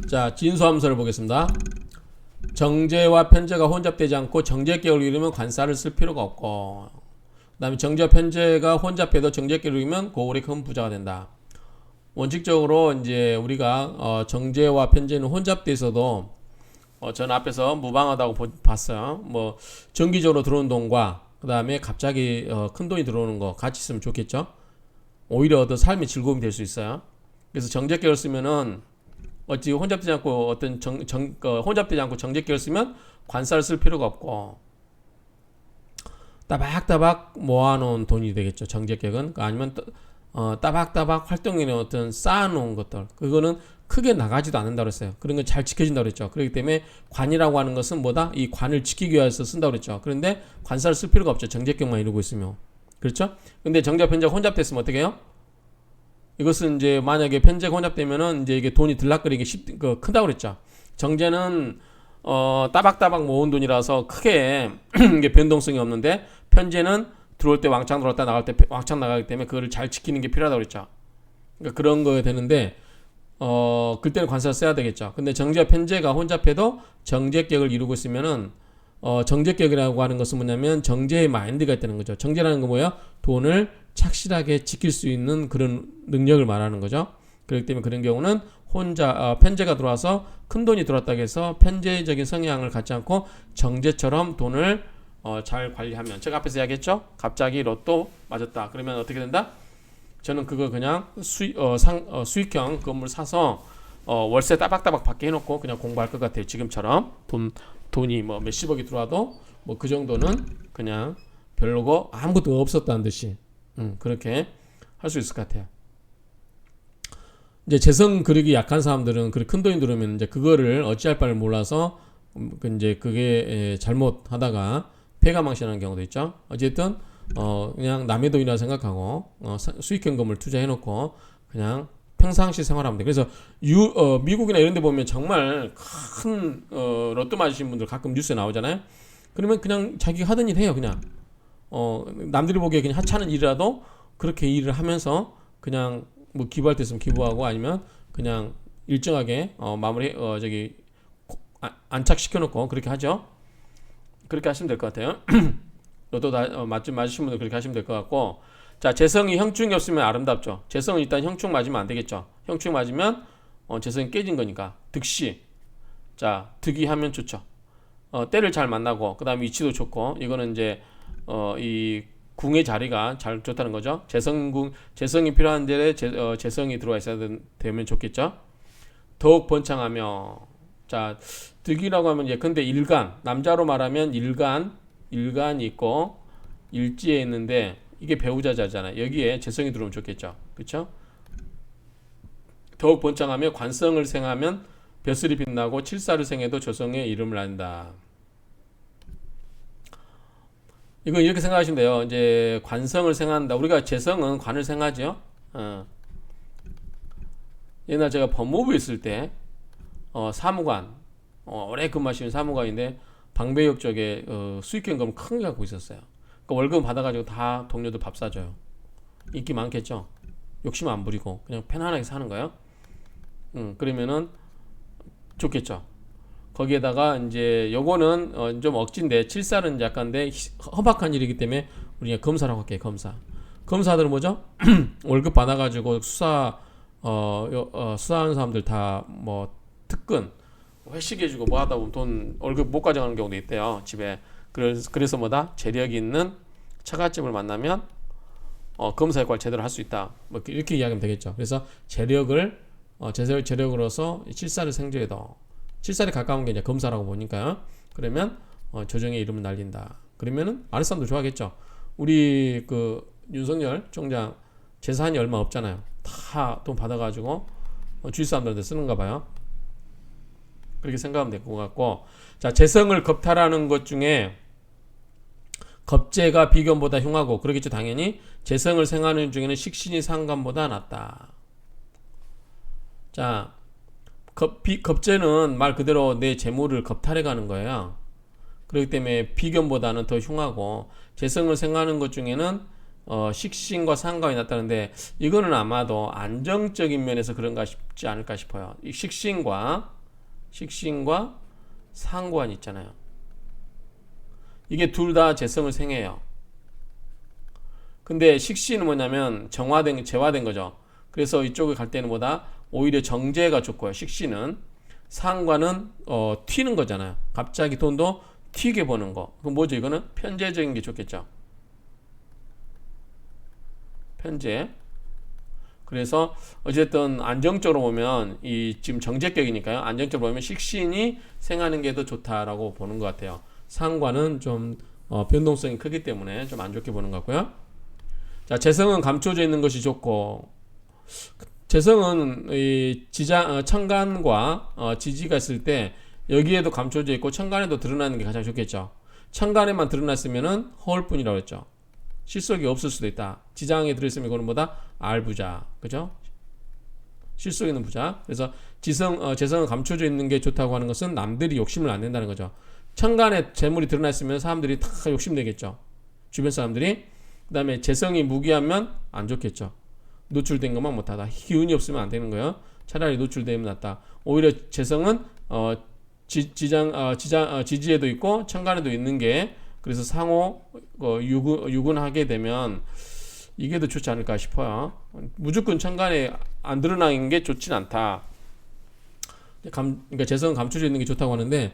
자, 진수함수를 보겠습니다. 정제와 편제가 혼잡되지 않고 정제격을 이루면 관사를 쓸 필요가 없고, 그 다음에 정제와 편제가 혼잡해도 정제격을 이루면 고골이 큰 부자가 된다. 원칙적으로 이제 우리가 정제와 편제는 혼잡돼 있어도 전 앞에서 무방하다고 봤어요. 뭐 정기적으로 들어오는 돈과 그 다음에 갑자기 큰 돈이 들어오는 거 같이 있으면 좋겠죠. 오히려 더 삶의 즐거움이 될 수 있어요. 그래서 정제격을 쓰면은 어찌 혼잡되지 않고 혼잡되지 않고 정제격을 쓰면 관사를 쓸 필요가 없고 따박따박 모아놓은 돈이 되겠죠. 정제격은 아니면 따박따박 활동에는 어떤 쌓아놓은 것들 그거는 크게 나가지도 않는다고 그랬어요. 그런 건 잘 지켜진다고 그랬죠. 그렇기 때문에 관이라고 하는 것은 뭐다? 이 관을 지키기 위해서 쓴다고 그랬죠. 그런데 관사를 쓸 필요가 없죠. 정제격만 이루고 있으면. 그렇죠? 근데 정제와 편제가 혼잡됐으면 어떻게 해요? 이것은 이제 만약에 편제가 혼잡되면은 이제 이게 돈이 들락거리기 크다고 그랬죠. 정제는 따박따박 모은 돈이라서 크게 이게 변동성이 없는데 편제는 들어올 때 왕창 들어왔다 나갈 때 왕창 나가기 때문에 그거를 잘 지키는 게 필요하다고 그랬죠. 그러니까 그런 거 되는데 그때는 관사를 써야 되겠죠. 근데 정제와 편제가 혼잡해도 정제격을 이루고 있으면은 정제격이라고 하는 것은 뭐냐면 정제의 마인드가 있다는 거죠. 정제라는 건 뭐예요? 돈을 착실하게 지킬 수 있는 그런 능력을 말하는 거죠. 그렇기 때문에 그런 경우는 편제가 들어와서 큰 돈이 들어왔다고 해서 편제적인 성향을 갖지 않고 정제처럼 돈을 잘 관리하면, 제가 앞에서 이야기했죠. 갑자기 로또 맞았다. 그러면 어떻게 된다? 저는 그거 그냥 수익형 건물 사서 월세 따박따박 받게 해놓고 그냥 공부할 것 같아요. 지금처럼 돈이 뭐 몇십억이 들어와도 뭐 그 정도는 그냥 별로고 아무것도 없었다는 듯이 그렇게 할 수 있을 것 같아요. 이제 재성 그리기 약한 사람들은 그렇게 큰 돈이 들어오면 이제 그거를 어찌할 바를 몰라서 이제 그게 잘못하다가 폐가망신하는 경우도 있죠. 어쨌든 그냥 남의 돈이라 생각하고 수익현금을 투자해놓고 그냥 평상시 생활하면 돼. 그래서 미국이나 이런 데 보면 정말 큰 로또 맞으신 분들 가끔 뉴스에 나오잖아요. 그러면 그냥 자기가 하던 일 해요. 그냥 남들이 보기에 그냥 하찮은 일이라도 그렇게 일을 하면서 그냥 뭐 기부할 때 있으면 기부하고 아니면 그냥 일정하게 마무리 안착시켜 놓고 그렇게 하죠. 그렇게 하시면 될 것 같아요. 로또 맞으신 분들 그렇게 하시면 될 것 같고, 자, 재성이 형충이 없으면 아름답죠. 재성은 일단 형충 맞으면 안 되겠죠. 형충 맞으면 재성이 깨진 거니까 득시. 자, 득이하면 좋죠. 때를 잘 만나고 그다음에 위치도 좋고 이거는 이제 이 궁의 자리가 잘 좋다는 거죠. 재성이 필요한 데에 재성이 들어와 있어야 되면 좋겠죠. 더욱 번창하며, 자, 득이라고 하면 예컨대 일간, 남자로 말하면 일간이 있고 일지에 있는데 이게 배우자자잖아요. 여기에 재성이 들어오면 좋겠죠. 그렇죠? 더욱 번창하며 관성을 생하면 벼슬이 빛나고 칠사를 생해도 조성의 이름을 안다. 이건 이렇게 생각하시면 돼요. 이제 관성을 생한다. 우리가 재성은 관을 생하죠. 옛날 제가 법무부에 있을 때 사무관, 오래 근무하시는 사무관인데 방배역 쪽에 수익현금 큰 거 갖고 있었어요. 그러니까 월급 받아가지고 다 동료들 밥 사줘요. 인기 많겠죠. 욕심 안 부리고 그냥 편안하게 사는 거예요. 그러면은 좋겠죠. 거기에다가 이제 요거는 좀 억진데 칠살은 약간데 험악한 일이기 때문에 우리가 검사라고 할게요. 검사들은 뭐죠? 월급 받아가지고 수사하는 사람들 다 뭐 특근 회식해주고 뭐 하다 보면 돈 월급 못 가져가는 경우도 있대요. 집에. 그래서 뭐다? 재력이 있는 처갓집을 만나면 검사 역할 제대로 할 수 있다. 뭐 이렇게 이야기하면 되겠죠. 그래서 재력으로서 칠살을 생조해도 칠살에 가까운 게 이제 검사라고 보니까 그러면 조정의 이름을 날린다. 그러면은 아랫 사람도 좋아하겠죠. 우리 그 윤석열 총장 재산이 얼마 없잖아요. 다 돈 받아가지고 주위 사람들한테 쓰는가 봐요. 그렇게 생각하면 될 것 같고, 자, 재성을 겁탈하는 것 중에 겁재가 비견보다 흉하고 그러겠죠. 당연히 재성을 생하는 중에는 식신이 상관보다 낫다. 자, 겁재는 말 그대로 내 재물을 겁탈해 가는 거예요. 그렇기 때문에 비견보다는 더 흉하고, 재성을 생하는 것 중에는 식신과 상관이 낫다는데 이거는 아마도 안정적인 면에서 그런가 싶지 않을까 싶어요. 이 식신과 식신과 상관이 있잖아요. 이게 둘 다 재성을 생해요. 근데 식신은 뭐냐면 재화된 거죠. 그래서 이쪽에 갈 때는 뭐다? 오히려 정제가 좋고요. 식신은. 상관은 튀는 거잖아요. 갑자기 돈도 튀게 버는 거. 그럼 뭐죠? 이거는 편재적인 게 좋겠죠. 편재. 그래서 어쨌든 안정적으로 보면 이 지금 정제격이니까요. 안정적으로 보면 식신이 생하는 게 더 좋다라고 보는 것 같아요. 상관은 좀 변동성이 크기 때문에 좀 안 좋게 보는 것 같고요. 자, 재성은 감춰져 있는 것이 좋고, 재성은 이 천간과 지지가 있을 때 여기에도 감춰져 있고 천간에도 드러나는 게 가장 좋겠죠. 천간에만 드러났으면은 허울뿐이라고 했죠. 실속이 없을 수도 있다. 지장에 들어있으면 이거는 뭐다? 알부자. 그죠? 실속 있는 부자. 그래서 재성은 감춰져 있는 게 좋다고 하는 것은 남들이 욕심을 안 낸다는 거죠. 천간에 재물이 드러났으면 사람들이 다 욕심내겠죠. 주변 사람들이. 그 다음에 재성이 무기하면 안 좋겠죠. 노출된 것만 못하다. 기운이 없으면 안 되는 거예요. 차라리 노출되면 낫다. 오히려 재성은 지지에도 있고 천간에도 있는 게 그래서 상호 유군하게 되면 이게 더 좋지 않을까 싶어요. 무조건 천간에 안 드러나는 게 좋진 않다. 그러니까 재성은 감춰져 있는 게 좋다고 하는데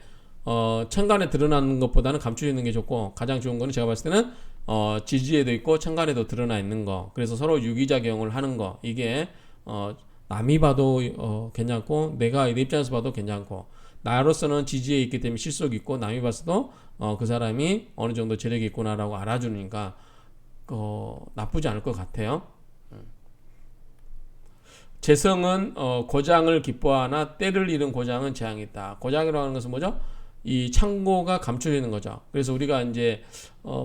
천간에 드러나는 것보다는 감춰져 있는 게 좋고 가장 좋은 거는 제가 봤을 때는 지지에도 있고 천간에도 드러나 있는 거. 그래서 서로 유기작용을 하는 거. 이게 남이 봐도 괜찮고 내가 내 입장에서 봐도 괜찮고 나로서는 지지에 있기 때문에 실속이 있고 남이 봤어도 그 사람이 어느 정도 재력이 있구나라고 알아주니까 나쁘지 않을 것 같아요. 재성은 고장을 기뻐하나 때를 잃은 고장은 재앙이 있다. 고장이라고 하는 것은 뭐죠? 이 창고가 감춰져 있는 거죠. 그래서 우리가 이제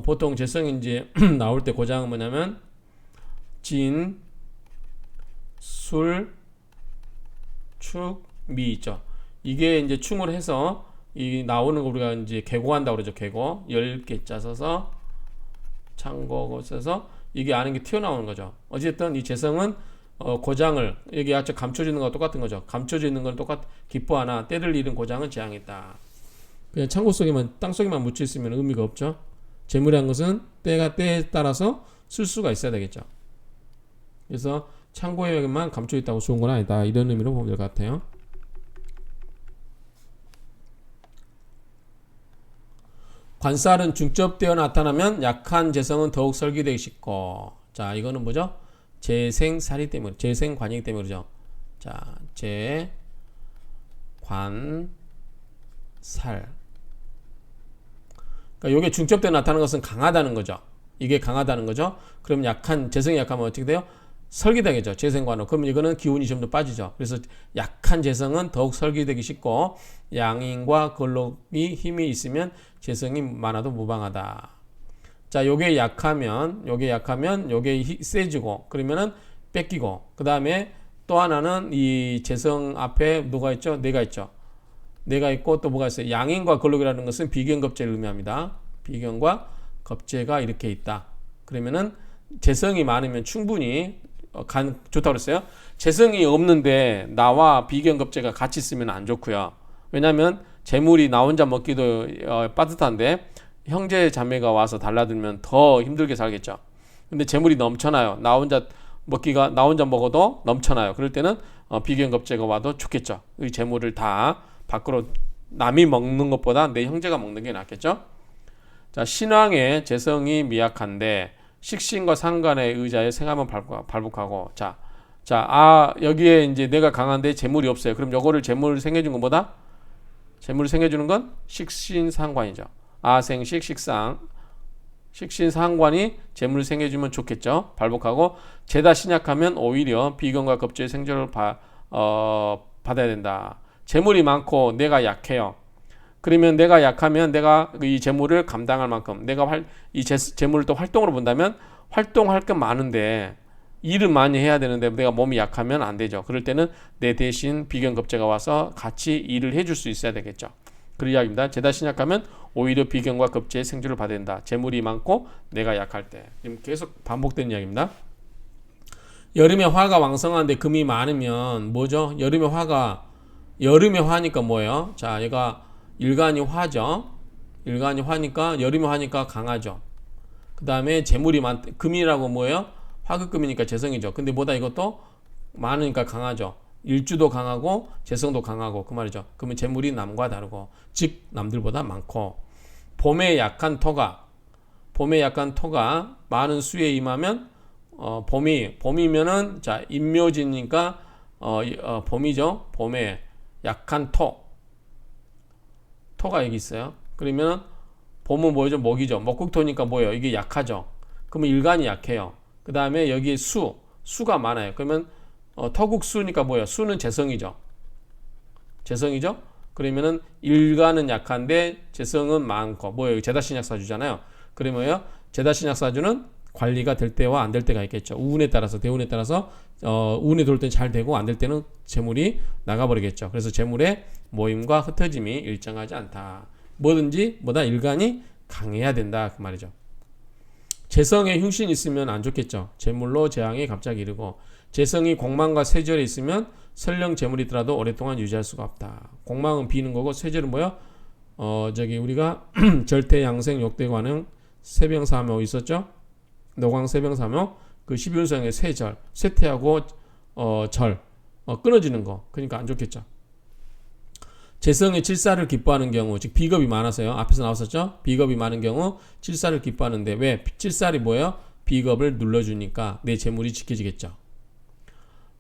보통 재성이 이제 나올 때 고장은 뭐냐면 진, 술, 축, 미 있죠. 이게 이제 충을 해서 이 나오는 거 우리가 이제 계고한다고 그러죠. 계고 10개 써서 창고고 써서 이게 아는 게 튀어나오는 거죠. 어쨌든 이 재성은 고장을 여기 아까 감춰져 있는 거와 똑같은 거죠. 감춰져 있는 건 기뻐하나 때를 잃은 고장은 재앙이 있다. 그냥 창고 속에만 땅 속에만 묻혀 있으면 의미가 없죠. 재물이란 것은 때에 따라서 쓸 수가 있어야 되겠죠. 그래서 창고에만 감춰 있다고 좋은 건 아니다. 이런 의미로 보면 될 것 같아요. 관살은 중첩되어 나타나면 약한 재성은 더욱 설기되기 쉽고, 자 이거는 뭐죠? 재생살이 때문에, 재생관이기 때문에 그러죠. 자 재관살. 그러니까 이게 중첩되어 나타나는 것은 강하다는 거죠. 이게 강하다는 거죠. 그럼 재성이 약하면 어떻게 돼요? 설기되겠죠. 재생관으로. 그러면 이거는 기운이 좀 더 빠지죠. 그래서 약한 재성은 더욱 설기되기 쉽고 양인과 걸록이 힘이 있으면 재성이 많아도 무방하다. 자, 요게 약하면 요게 세지고 그러면은 뺏기고 그 다음에 또 하나는 이 재성 앞에 누가 있죠? 내가 있죠. 내가 있고 또 뭐가 있어요? 양인과 걸록이라는 것은 비견겁제를 의미합니다. 비견과 겁제가 이렇게 있다. 그러면은 재성이 많으면 충분히 좋다고 그랬어요. 재성이 없는데 나와 비견겁제가 같이 있으면 안 좋고요. 왜냐하면 재물이 나 혼자 먹기도 빠듯한데 형제 자매가 와서 달라들면 더 힘들게 살겠죠. 근데 재물이 넘쳐나요. 나 혼자 먹어도 넘쳐나요. 그럴 때는 비견겁제가 와도 좋겠죠. 이 재물을 다 밖으로 남이 먹는 것보다 내 형제가 먹는 게 낫겠죠. 자, 신왕의 재성이 미약한데 식신과 상관의 의자에 생하면 발복하고 여기에 이제 내가 강한데 재물이 없어요. 그럼 요거를 재물을 생겨준 것보다 재물을 생겨주는 건 식신상관이죠. 아생식 식상 식신상관이 재물을 생겨주면 좋겠죠. 발복하고 재다 신약하면 오히려 비견과 겁제의 생존을 받아야 된다. 재물이 많고 내가 약해요. 그러면 내가 약하면 내가 이 재물을 감당할 만큼 내가 이 재물을 또 활동으로 본다면 활동할 게 많은데 일은 많이 해야 되는데 내가 몸이 약하면 안 되죠. 그럴 때는 내 대신 비견겁제가 와서 같이 일을 해줄 수 있어야 되겠죠. 그 이야기입니다. 재다 신약하면 오히려 비견과 겁제의 생존을 받아야 된다. 재물이 많고 내가 약할 때. 계속 반복되는 이야기입니다. 여름에 화가 왕성한데 금이 많으면 뭐죠? 여름에 화가 여름에 화니까 뭐예요? 자, 얘가 일간이 화죠. 일간이 화니까 여름에 화니까 강하죠. 그 다음에 재물이 금이라고 뭐예요? 화극금이니까 재성이죠. 근데 뭐다 이것도 많으니까 강하죠. 일주도 강하고 재성도 강하고 그 말이죠. 그러면 재물이 남과 다르고 즉 남들보다 많고 봄에 약한 토가 많은 수에 임하면 봄이면은 자 임묘지니까 봄이죠. 봄에 약한 토가 여기 있어요. 그러면 봄은 뭐죠? 목이죠. 목국토니까 뭐예요? 이게 약하죠. 그러면 일간이 약해요. 그 다음에 여기 수가 많아요. 그러면 토국수니까 뭐예요? 수는 재성이죠. 그러면은 일간은 약한데 재성은 많고 뭐예요? 제다신약사주잖아요. 그러면요 제다신약사주는 관리가 될 때와 안 될 때가 있겠죠. 우운에 따라서 대운에 따라서 우운이 돌 때는 잘 되고 안 될 때는 재물이 나가버리겠죠. 그래서 재물의 모임과 흩어짐이 일정하지 않다. 뭐든지 뭐다 일간이 강해야 된다 그 말이죠. 재성에 흉신이 있으면 안 좋겠죠. 재물로 재앙이 갑자기 이르고 재성이 공망과 쇠절에 있으면 설령 재물이 있더라도 오랫동안 유지할 수가 없다. 공망은 비는 거고 쇠절은 뭐야? 우리가 절대양생 욕대관응 세병사묘 있었죠? 노광 세병사묘 그 12운성의 쇠절 쇠퇴하고 절 끊어지는 거 그러니까 안 좋겠죠. 재성의 칠사를 기뻐하는 경우 즉 비겁이 많아서요. 앞에서 나왔었죠. 비겁이 많은 경우 칠사를 기뻐하는데 왜? 칠살이 뭐예요? 비겁을 눌러주니까 내 재물이 지켜지겠죠.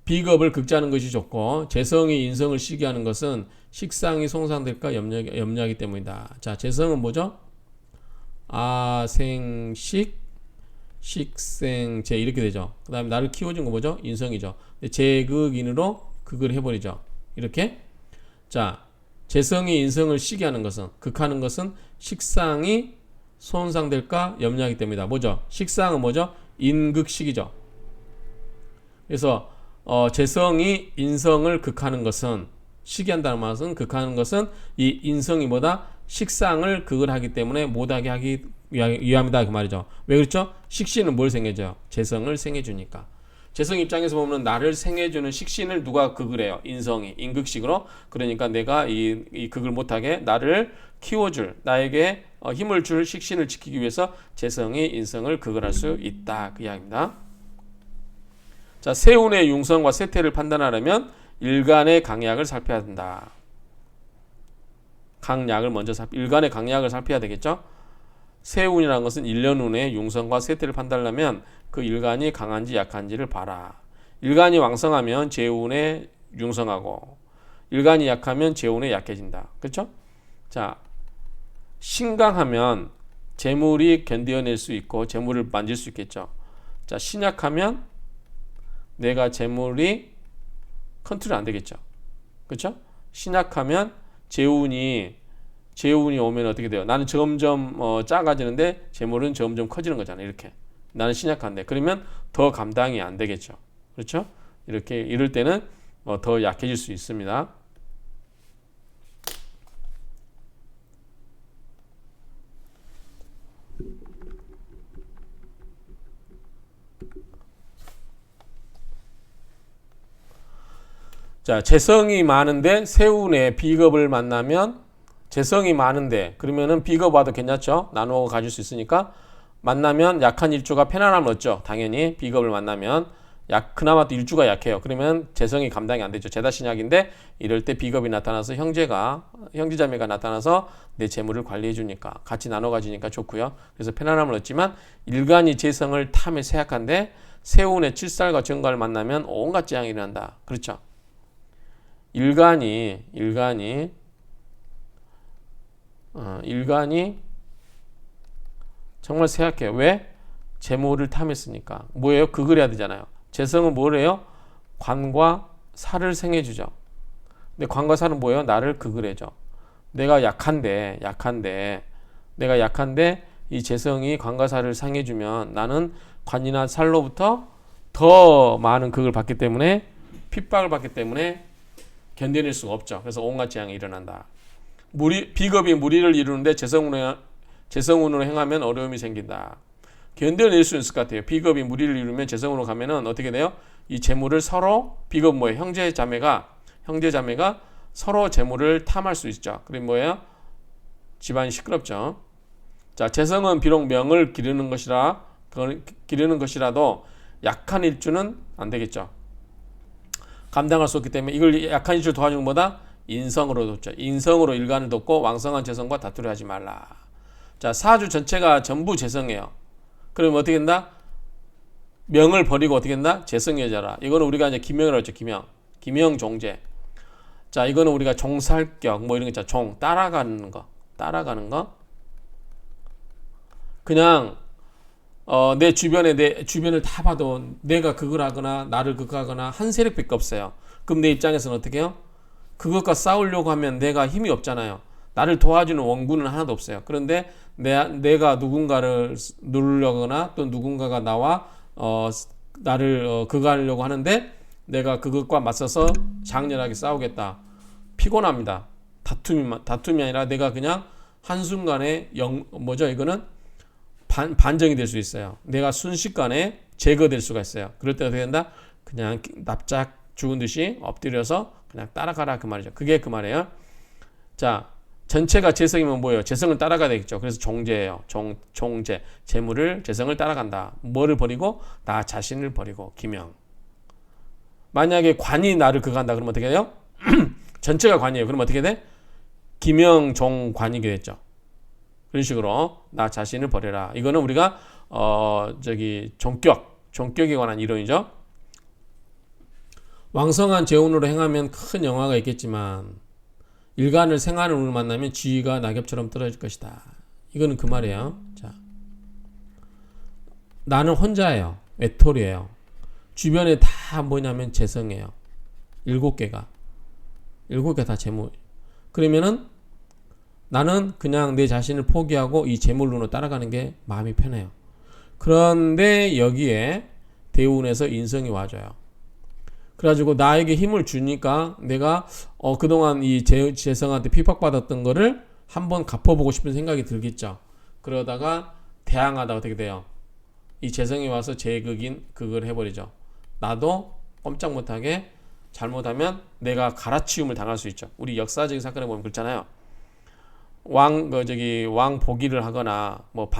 비겁을 극자하는 것이 좋고 재성이 인성을 시기하는 것은 식상이 손상될까 염려하기 때문이다. 자, 재성은 뭐죠? 아생식 식생재 이렇게 되죠. 그 다음에 나를 키워준 거 뭐죠? 인성이죠. 재극인으로 극을 해버리죠. 이렇게. 자, 재성이 인성을 시기하는 것은 극하는 것은 식상이 손상될까 염려하기 때문이다. 뭐죠? 식상은 뭐죠? 인극식이죠. 그래서 재성이 인성을 극하는 것은 시기한다는 말은 극하는 것은 이 인성이 뭐다? 식상을 극을 하기 때문에 못하게 하기 위함이다 그 말이죠. 왜 그렇죠? 식신은 뭘 생겨줘요? 재성을 생겨주니까. 재성 입장에서 보면 나를 생해주는 식신을 누가 극을 해요? 인성이 인극식으로. 그러니까 내가 이 극을 못하게 나를 키워줄 나에게 힘을 줄 식신을 지키기 위해서 재성이 인성을 극을 할 수 있다 그 이야기입니다. 자, 세운의 융성과 쇠퇴를 판단하려면 일간의 강약을 살펴야 된다. 강약을 먼저 일간의 강약을 살펴야 되겠죠. 세운이라는 것은 일년운의 융성과 쇠퇴를 판단하려면 그 일간이 강한지 약한지를 봐라. 일간이 왕성하면 재운에 융성하고 일간이 약하면 재운에 약해진다. 그렇죠? 자, 신강하면 재물이 견뎌낼 수 있고 재물을 만질 수 있겠죠. 자, 신약하면 내가 재물이 컨트롤 안 되겠죠. 그렇죠? 신약하면 재운이 오면 어떻게 돼요? 나는 점점 작아지는데 재물은 점점 커지는 거잖아요. 이렇게. 나는 신약한데. 그러면 더 감당이 안 되겠죠. 그렇죠? 이렇게 이럴 때는 더 약해질 수 있습니다. 자, 재성이 많은데 세운의 비겁을 만나면 재성이 많은데 그러면은 비겁 와도 괜찮죠? 나누어 가질 수 있으니까 만나면 약한 일주가 편안함을 얻죠. 당연히 비겁을 만나면 그나마 또 일주가 약해요. 그러면 재성이 감당이 안 되죠. 제다신약인데 이럴 때 비겁이 나타나서 형제자매가 나타나서 내 재물을 관리해 주니까 같이 나눠 가지니까 좋고요. 그래서 편안함을 얻지만 일간이 재성을 탐에 세약한데 세운의 칠살과 정과를 만나면 온갖 재앙이 일어난다. 그렇죠? 일간이 정말 세약해요. 왜? 재물을 탐했으니까. 뭐예요? 극을 해야 되잖아요. 재성은 뭐래요? 관과 살을 생해주죠. 근데 관과 살은 뭐예요? 나를 극을 해줘. 내가 약한데 이 재성이 관과 살을 상해주면 나는 관이나 살로부터 더 많은 극을 받기 때문에 핍박을 받기 때문에 견뎌낼 수가 없죠. 그래서 온갖 재앙이 일어난다. 비겁이 무리를 이루는데 재성운으로 행하면 어려움이 생긴다. 견뎌낼 수 있을 것 같아요. 비겁이 무리를 이루면 재성으로 가면은 어떻게 돼요? 이 재물을 서로 비겁 뭐예요? 형제자매가 서로 재물을 탐할 수 있죠. 그럼 뭐예요? 집안이 시끄럽죠. 자, 재성은 비록 명을 기르는 것이라도 약한 일주는 안 되겠죠. 감당할 수 없기 때문에 이걸 약한 일주를 도와주는 것보다 인성으로 돕죠. 인성으로 일간을 돕고 왕성한 재성과 다투려 하지 말라. 자, 사주 전체가 전부 재성이에요. 그러면 어떻게 된다? 명을 버리고 어떻게 된다? 재성이 여자라. 이거는 우리가 이제 기명이라고 했죠. 기명 종재. 자, 이거는 우리가 종살격 뭐 이런 거 있잖아. 종 따라가는 거. 그냥 내 주변을 다 봐도 내가 그걸 하거나 나를 극하거나 한 세력밖에 없어요. 그럼 내 입장에서는 어떻게 해요? 그것과 싸우려고 하면 내가 힘이 없잖아요. 나를 도와주는 원군은 하나도 없어요. 그런데 내가 누군가를 누르려거나 또 누군가가 나와 나를 극하려고 하는데 내가 그것과 맞서서 장렬하게 싸우겠다. 피곤합니다. 다툼이 아니라 내가 그냥 한순간에 이거는 반정이 될 수 있어요. 내가 순식간에 제거될 수가 있어요. 그럴 때 어떻게 된다? 그냥 납작 죽은 듯이 엎드려서 그냥 따라가라 그 말이죠. 그게 그 말이에요. 자, 전체가 재성이면 뭐예요? 재성을 따라가야 되겠죠. 그래서 종재예요. 종재. 재물을 재성을 따라간다. 뭐를 버리고? 나 자신을 버리고. 기명. 만약에 관이 나를 극한다 그러면 어떻게 돼요? 전체가 관이에요. 그럼 어떻게 돼? 기명, 종, 관이게 됐죠. 그런 식으로 나 자신을 버려라. 이거는 우리가 종격에 관한 이론이죠. 왕성한 재운으로 행하면 큰 영화가 있겠지만 일간을 생하는 운을 만나면 지위가 낙엽처럼 떨어질 것이다. 이거는 그 말이에요. 자, 나는 혼자예요. 외톨이에요. 주변에 다 뭐냐면 재성이에요. 7개가 다 재물. 그러면은 나는 그냥 내 자신을 포기하고 이 재물론으로 따라가는 게 마음이 편해요. 그런데 여기에 대운에서 인성이 와줘요. 그래가지고 나에게 힘을 주니까 내가 그동안 이 재성한테 핍박받았던 거를 한번 갚아보고 싶은 생각이 들겠죠. 그러다가 대항하다 어떻게 돼요? 이 재성이 와서 그걸 해버리죠. 나도 꼼짝 못하게 잘못하면 내가 갈아치움을 당할 수 있죠. 우리 역사적인 사건에 보면 그렇잖아요. 왕 복위를 하거나 뭐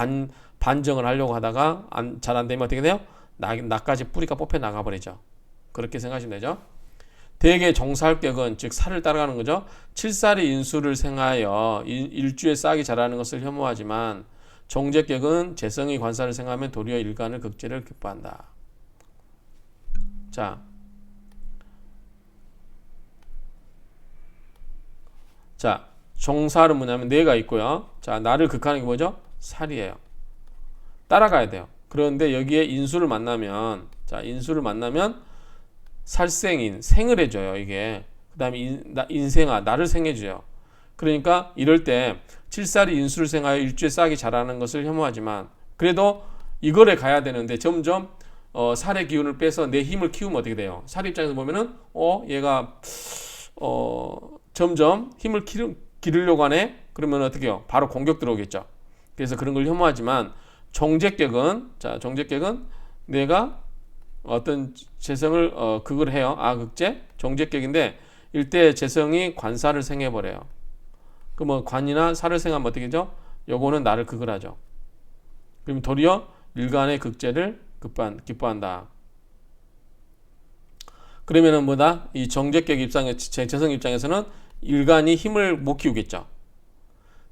반정을 하려고 하다가 잘 안 되면 어떻게 돼요? 나까지 뿌리가 뽑혀 나가버리죠. 그렇게 생각하시면 되죠. 대개 종살격은 즉 살을 따라가는 거죠. 칠살이 인수를 생하여 일주에 싹이 자라는 것을 혐오하지만 종재격은 재성이 관살을 생하면 도리어 일간을 극제를 기뻐한다. 자, 종살은 뭐냐면 뇌가 있고요. 자, 나를 극하는 게 뭐죠? 살이에요. 따라가야 돼요. 그런데 여기에 인수를 만나면 살생인, 생을 해줘요. 이게. 그 다음에 인생아, 나를 생해줘요. 그러니까 이럴 때 칠살이 인수를 생하여 일주에 싹이 자라는 것을 혐오하지만 그래도 이거를 가야 되는데 점점 살의 기운을 빼서 내 힘을 키우면 어떻게 돼요? 살 입장에서 보면은 얘가 점점 힘을 기르려고 하네? 그러면 어떻게 해요? 바로 공격 들어오겠죠. 그래서 그런 걸 혐오하지만 종재격은 내가 어떤 재성을 극을 해요. 극제 종재격인데 일대 재성이 관살을 생해버려요. 그러면 관이나 살을 생하면 어떻게 되죠? 요거는 나를 극을 하죠. 그러면 도리어 일간의 극제를 기뻐한다. 그러면은 뭐다? 이 정제격 재성 입장에서는 일간이 힘을 못 키우겠죠.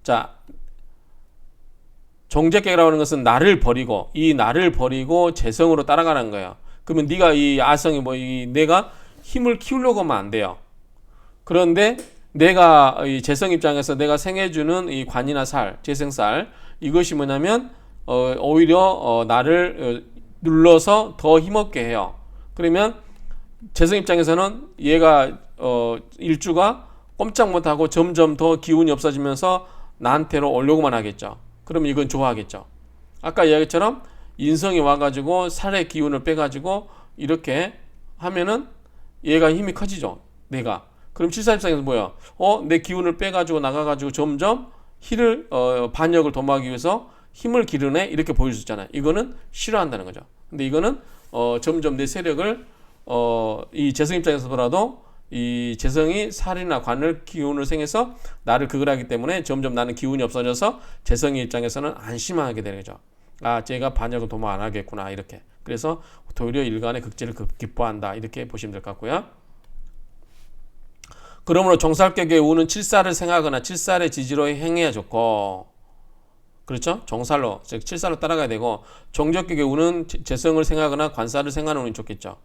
자, 정제격이라고 하는 것은 나를 버리고 재성으로 따라가는 거예요. 그러면 네가 이 아성이 내가 힘을 키우려고 하면 안 돼요. 그런데 내가 이 재성 입장에서 내가 생해주는 이 관이나 재생살 이것이 뭐냐면 오히려 나를 눌러서 더 힘없게 해요. 그러면 재성 입장에서는 얘가 일주가 꼼짝 못하고 점점 더 기운이 없어지면서 나한테로 오려고만 하겠죠. 그러면 이건 좋아하겠죠. 아까 이야기처럼 인성이 와가지고 살의 기운을 빼가지고 이렇게 하면은 얘가 힘이 커지죠. 내가. 그럼 칠사입장에서 뭐야? 내 기운을 빼가지고 나가가지고 점점 반역을 도모하기 위해서 힘을 기르네? 이렇게 보일 수 있잖아요. 이거는 싫어한다는 거죠. 근데 이거는 점점 내 세력을 이 재성 입장에서 보라도 이 재성이 살이나 관을 기운을 생해서 나를 극을 하기 때문에 점점 나는 기운이 없어져서 재성의 입장에서는 안심하게 되는 거죠. 아, 제가 반역을 도모 안 하겠구나 이렇게. 그래서 도리어 일간의 극지를 기뻐한다 이렇게 보시면 될 것 같고요. 그러므로 정살격의 우는 칠살을 생하거나 칠살의 지지로 행해야 좋고, 그렇죠? 정살로 즉 칠살로 따라가야 되고, 정적격의 우는 재성을 생하거나 관살을 생하는 운이 좋겠죠.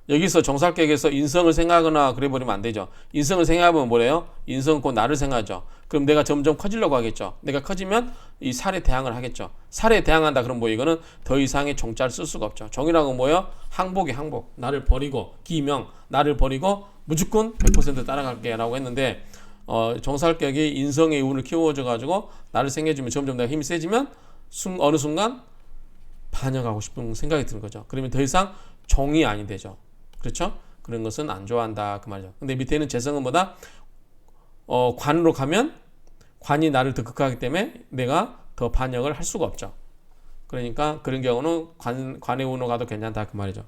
여기서 정살격에서 인성을 생각하거나 그래 버리면 안 되죠. 인성을 생각하면 뭐래요? 인성은 곧 나를 생각하죠. 그럼 내가 점점 커지려고 하겠죠. 내가 커지면 이 살에 대항을 하겠죠. 살에 대항한다 그럼 뭐 이거는 더 이상의 정자를 쓸 수가 없죠. 정이라고 뭐예요? 항복이 항복. 나를 버리고 기명 나를 버리고 무조건 100% 따라갈게 라고 했는데, 정살격이 인성의 운을 키워줘 가지고 나를 생겨주면 점점 내가 힘이 세지면 어느 순간 반역하고 싶은 생각이 드는 거죠. 그러면 더 이상 정이 아니 되죠. 그렇죠? 그런 것은 안 좋아한다 그 말이죠. 근데 밑에는 재성은 뭐다? 관으로 가면 관이 나를 더 극하기 때문에 내가 더 반역을 할 수가 없죠. 그러니까 그런 경우는 관의 운으로 가도 괜찮다 그 말이죠.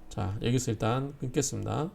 자, 여기서 일단 끊겠습니다.